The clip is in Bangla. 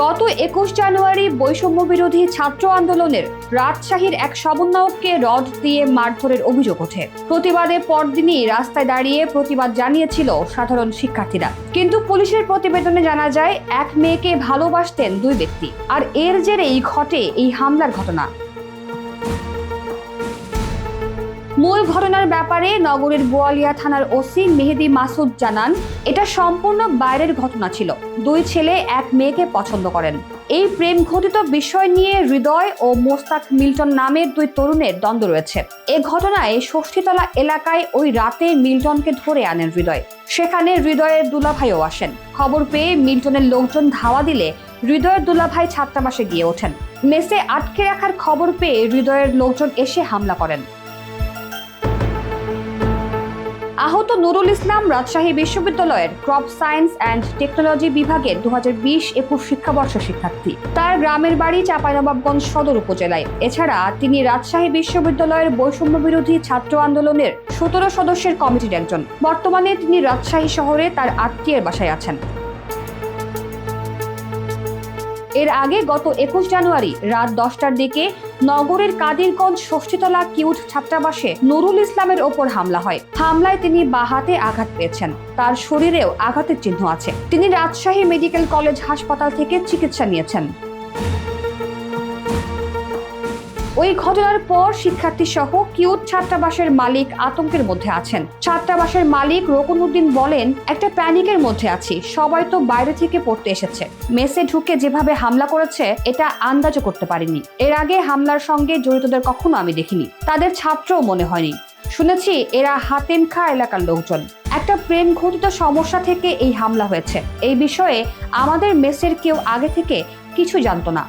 গত ২১ জানুয়ারি বৈষম্য বিরোধী ছাত্র আন্দোলনের রাজশাহীর এক সমন্বয়ককে রড দিয়ে মারধরের অভিযোগ ওঠে। প্রতিবাদের পরদিনই রাস্তায় দাঁড়িয়ে প্রতিবাদ জানিয়েছিল সাধারণ শিক্ষার্থীরা। কিন্তু পুলিশের প্রতিবেদনে জানা যায়, এক মেয়েকে ভালোবাসতেন দুই ব্যক্তি, আর এর জেরেই ঘটে এই হামলার ঘটনা। মূল ঘটনার ব্যাপারে নগরের বোয়ালিয়া থানার ওসি মেহেদি মাসুদ জানান, এটা সম্পূর্ণ বাইরের ঘটনা ছিল। দুই ছেলে এক মেয়েকে পছন্দ করেন। এই প্রেম ঘটিত বিষয় নিয়ে হৃদয় ও মোস্তাক মিল্টন নামের দুই তরুণের দ্বন্দ্ব রয়েছে। এ ঘটনায় ষষ্ঠীতলা এলাকায় ওই রাতে মিল্টনকে ধরে আনেন হৃদয়। সেখানে হৃদয়ের দুলাভাইও আসেন। খবর পেয়ে মিল্টনের লোকজন ধাওয়া দিলে হৃদয়ের দুলাভাই ছাত্রাবাসে গিয়ে ওঠেন। মেসে আটকে রাখার খবর পেয়ে হৃদয়ের লোকজন এসে হামলা করেন। আহত নুরুল ইসলাম রাজশাহী বিশ্ববিদ্যালয়ের ক্রপ সায়েন্স অ্যান্ড টেকনোলজি বিভাগের ২০২০-২১ শিক্ষাবর্ষের শিক্ষার্থী। তার গ্রামের বাড়ি চাঁপাইনবাবগঞ্জ সদর উপজেলায়। এছাড়া তিনি রাজশাহী বিশ্ববিদ্যালয়ের বৈষম্য বিরোধী ছাত্র আন্দোলনের ১৭ সদস্যের কমিটির একজন। বর্তমানে তিনি রাজশাহী শহরে তার আত্মীয়ের বাসায় আছেন। এর আগে গত ২১ জানুয়ারি রাত ১০টার দিকে নগরের কাদিরগঞ্জ ষষ্ঠীতলা কিউট ছাত্রাবাসে নুরুল ইসলামের ওপর হামলা হয়। হামলায় তিনি বাঁ হাতে আঘাত পেয়েছেন। তার শরীরেও আঘাতের চিহ্ন আছে। তিনি রাজশাহী মেডিকেল কলেজ হাসপাতাল থেকে চিকিৎসা নিয়েছেন। ওই ঘটনার পর শিক্ষার্থী সহ কিউট ছাত্রাবাসের মালিক আতঙ্কের মধ্যে আছেন। ছাত্রাবাসের মালিক রোকন উদ্দিন বলেন, একটা প্যানিকের মধ্যে আছি। সবাই তো বাইরে থেকে পড়তে এসেছে। মেসে ঢুকে যেভাবে হামলা করেছে এটা আন্দাজও করতে পারিনি। এর আগে হামলার সঙ্গে জড়িতদের কখনো আমি দেখিনি। তাদের ছাত্রও মনে হয়নি। শুনেছি এরা হাতেম খা এলাকার লোকজন। একটা প্রেম ঘটিত সমস্যা থেকে এই হামলা হয়েছে। এই বিষয়ে আমাদের মেসের কেউ আগে থেকে কিছু জানতো না।